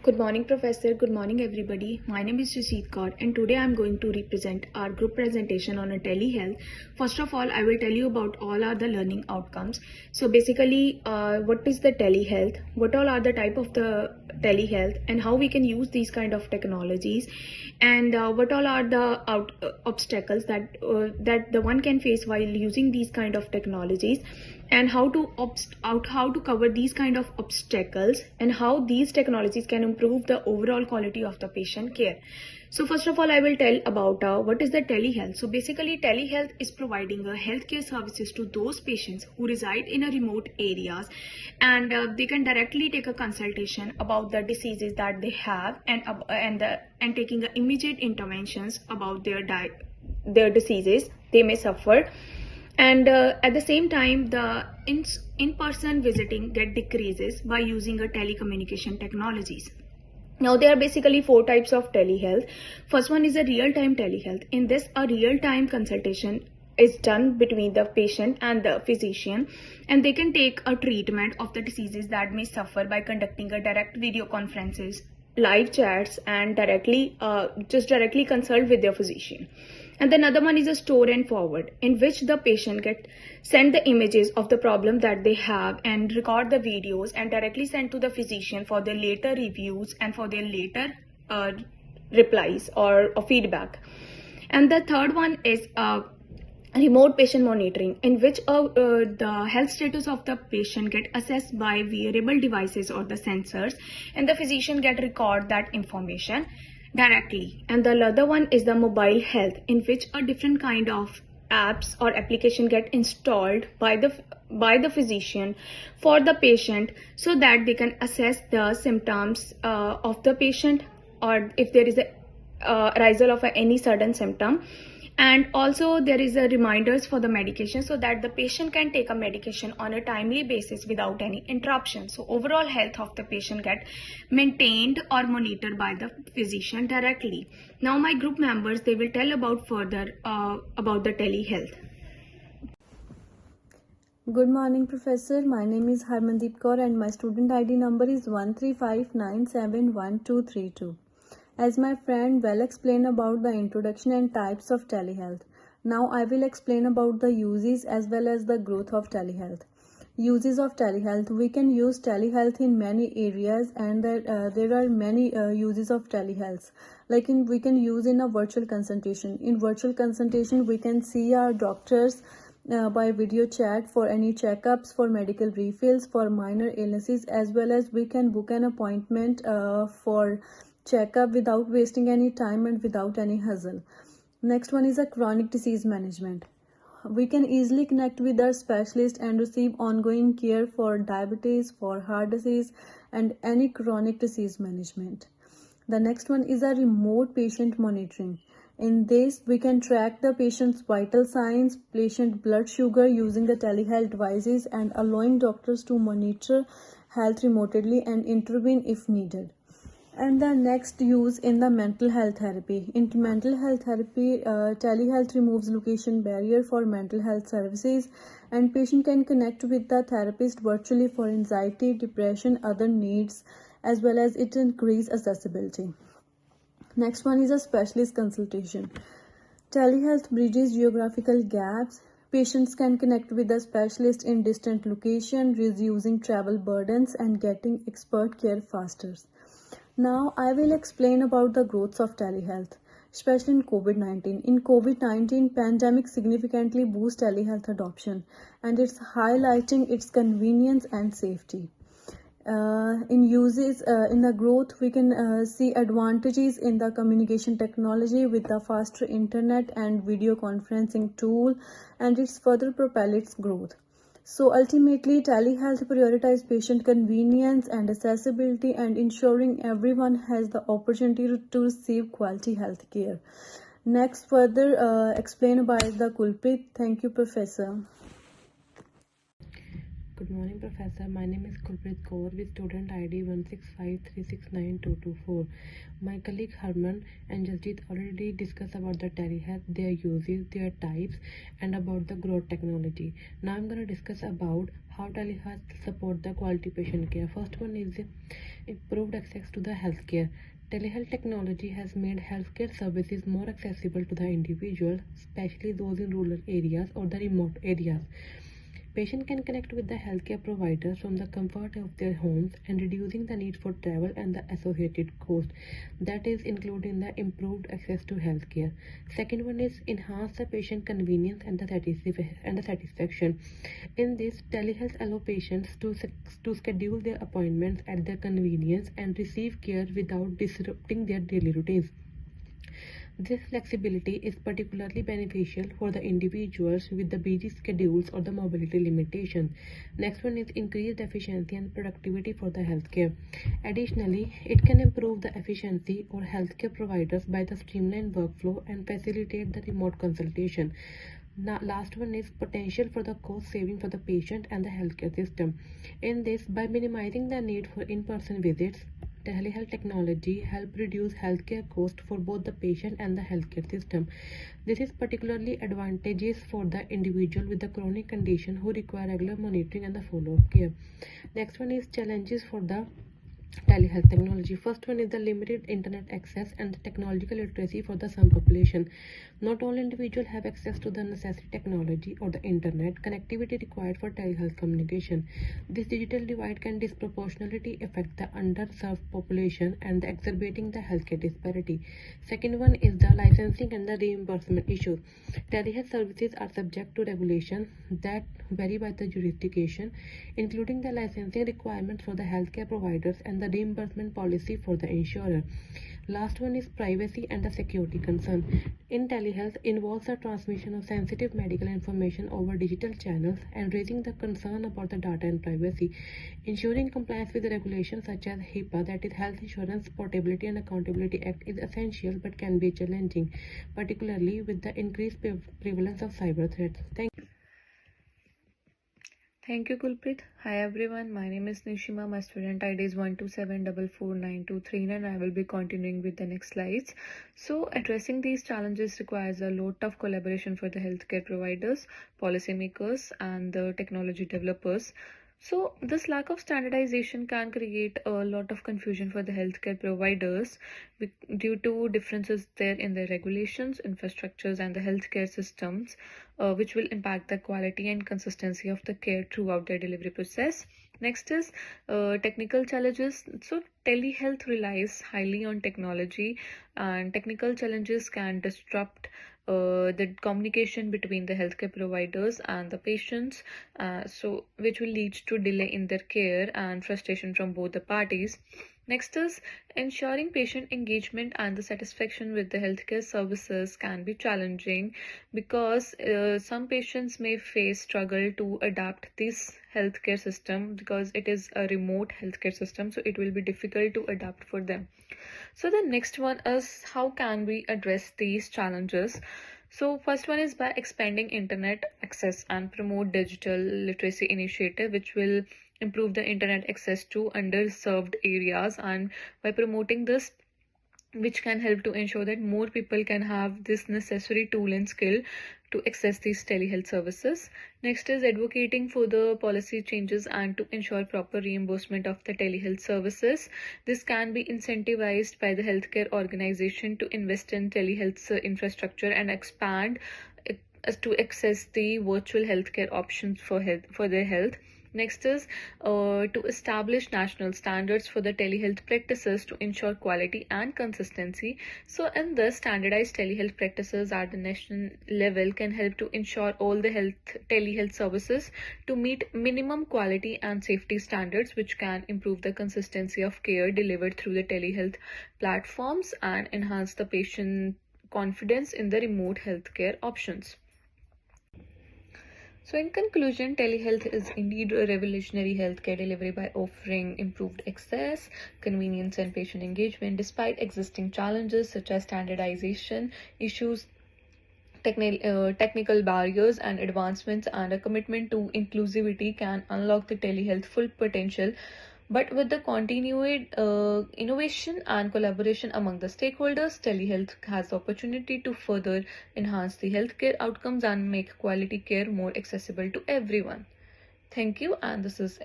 Good morning, Professor. Good morning, everybody. My name is Sujeet Kaur, and today I'm going to represent our group presentation on a telehealth. First of all, I will tell you about all are the learning outcomes. So basically, what is the telehealth? What all are the type of the telehealth, and how we can use these kind of technologies, and what all are the obstacles that the one can face while using these kind of technologies, and how to cover these kind of obstacles, and how these technologies can improve the overall quality of the patient care. So first of all, I will tell about what is the telehealth. So basically, telehealth is providing healthcare services to those patients who reside in a remote areas, and they can directly take a consultation about the diseases that they have, and taking immediate interventions about their diseases they may suffer. And at the same time, the in-person visiting get decreases by using a telecommunication technologies. Now, there are basically four types of telehealth. First one is a real-time telehealth. In this, a real-time consultation is done between the patient and the physician, and they can take a treatment of the diseases that may suffer by conducting a direct video conferences, live chats, and directly consult with their physician. And another one is a store and forward, in which the patient send the images of the problem that they have and record the videos and directly send to the physician for their later reviews and for their later replies or feedback. And the third one is remote patient monitoring, in which the health status of the patient get assessed by wearable devices or the sensors, and the physician get record that information directly. And the other one is the mobile health, in which a different kind of apps or application get installed by the physician for the patient, so that they can assess the symptoms of the patient, or if there is a arisal of any sudden symptom. And also there is a reminders for the medication, so that the patient can take a medication on a timely basis without any interruption. So overall health of the patient get maintained or monitored by the physician directly. Now my group members, they will tell about further about the telehealth. Good morning, Professor. My name is Harmandeep Kaur and my student ID number is 135971232. As my friend well explained about the introduction and types of telehealth, now I will explain about the uses as well as the growth of telehealth. Uses of telehealth. We can use telehealth in many areas, and there are many uses of telehealth. Like we can use in a virtual consultation. In virtual consultation, we can see our doctors by video chat for any checkups, for medical refills, for minor illnesses, as well as we can book an appointment for checkup without wasting any time and without any hassle. Next one is a chronic disease management. We can easily connect with our specialist and receive ongoing care for diabetes, for heart disease, and any chronic disease management. The next one is a remote patient monitoring. In this, we can track the patient's vital signs, patient blood sugar using the telehealth devices, and allowing doctors to monitor health remotely and intervene if needed. And the next use in the mental health therapy. In mental health therapy, telehealth removes location barrier for mental health services, and patient can connect with the therapist virtually for anxiety, depression, other needs, as well as it increase accessibility. Next one is a specialist consultation. Telehealth bridges geographical gaps. Patients can connect with a specialist in distant location, reducing travel burdens and getting expert care faster. Now I will explain about the growth of telehealth, especially in COVID-19. In COVID-19 pandemic significantly boosts telehealth adoption, and it's highlighting its convenience and safety. In the growth, we can see advantages in the communication technology with the faster internet and video conferencing tool, and it's further propel its growth. So ultimately, telehealth prioritizes patient convenience and accessibility, and ensuring everyone has the opportunity to receive quality health care. Next, further explained by the culprit. Thank you, Professor. Good morning, Professor. My name is Kulpreet Kaur with student ID 165369224. My colleague Harman and Jasjit already discussed about the telehealth, their uses, their types, and about the growth technology. Now I'm going to discuss about how telehealth support the quality patient care. First one is improved access to the healthcare. Telehealth technology has made healthcare services more accessible to the individual, especially those in rural areas or the remote areas. Patients can connect with the healthcare providers from the comfort of their homes and reducing the need for travel and the associated cost. That is including the improved access to healthcare. Second one is enhance the patient convenience and the satisfaction. In this, telehealth allow patients to schedule their appointments at their convenience and receive care without disrupting their daily routines. This flexibility is particularly beneficial for the individuals with the busy schedules or the mobility limitations. Next one is increased efficiency and productivity for the healthcare. Additionally, it can improve the efficiency for healthcare providers by the streamlined workflow and facilitate the remote consultation. Now, last one is potential for the cost saving for the patient and the healthcare system. In this, by minimizing the need for in-person visits, telehealth technology help reduce healthcare costs for both the patient and the healthcare system. This is particularly advantageous for the individual with the chronic condition who require regular monitoring and the follow-up care. Next one is challenges for the telehealth technology. First one is the limited internet access and the technological literacy for the some population. Not all individuals have access to the necessary technology or the internet connectivity required for telehealth communication. This digital divide can disproportionately affect the underserved population and exacerbating the healthcare disparity. Second one is the licensing and the reimbursement issue. Telehealth services are subject to regulation that vary by the jurisdiction, including the licensing requirements for the healthcare providers and the reimbursement policy for the insurer. Last one is privacy and the security concern. In telehealth involves the transmission of sensitive medical information over digital channels and raising the concern about the data and privacy. Ensuring compliance with the regulations such as HIPAA, that is Health Insurance Portability and Accountability Act, is essential but can be challenging, particularly with the increased prevalence of cyber threats. Thank you, Kulpreet. Hi everyone, my name is Nishima. My student ID is 127449239 and I will be continuing with the next slides. So, addressing these challenges requires a lot of collaboration for the healthcare providers, policymakers, and the technology developers. So, this lack of standardization can create a lot of confusion for the healthcare providers due to differences there in their regulations, infrastructures, and the healthcare systems, which will impact the quality and consistency of the care throughout their delivery process. Next is technical challenges. So, telehealth relies highly on technology, and technical challenges can disrupt the communication between the healthcare providers and the patients, so which will lead to delay in their care and frustration from both the parties. Next is ensuring patient engagement and the satisfaction with the healthcare services can be challenging because some patients may face struggle to adapt this healthcare system because it is a remote healthcare system, so it will be difficult to adapt for them. So the next one is how can we address these challenges? So first one is by expanding internet access and promote digital literacy initiative, which will improve the internet access to underserved areas, and by promoting this, which can help to ensure that more people can have this necessary tool and skill to access these telehealth services. Next is advocating for the policy changes and to ensure proper reimbursement of the telehealth services. This can be incentivized by the healthcare organization to invest in telehealth infrastructure and expand to access the virtual healthcare options for their health. Next is to establish national standards for the telehealth practices to ensure quality and consistency. So, in this, standardized telehealth practices at the national level can help to ensure all the telehealth services to meet minimum quality and safety standards, which can improve the consistency of care delivered through the telehealth platforms and enhance the patient confidence in the remote healthcare options. So, in conclusion, telehealth is indeed a revolutionary healthcare delivery by offering improved access, convenience, and patient engagement despite existing challenges such as standardization issues, technical barriers and advancements, and a commitment to inclusivity can unlock the telehealth full potential. But with the continued innovation and collaboration among the stakeholders, telehealth has the opportunity to further enhance the healthcare outcomes and make quality care more accessible to everyone. Thank you, and this is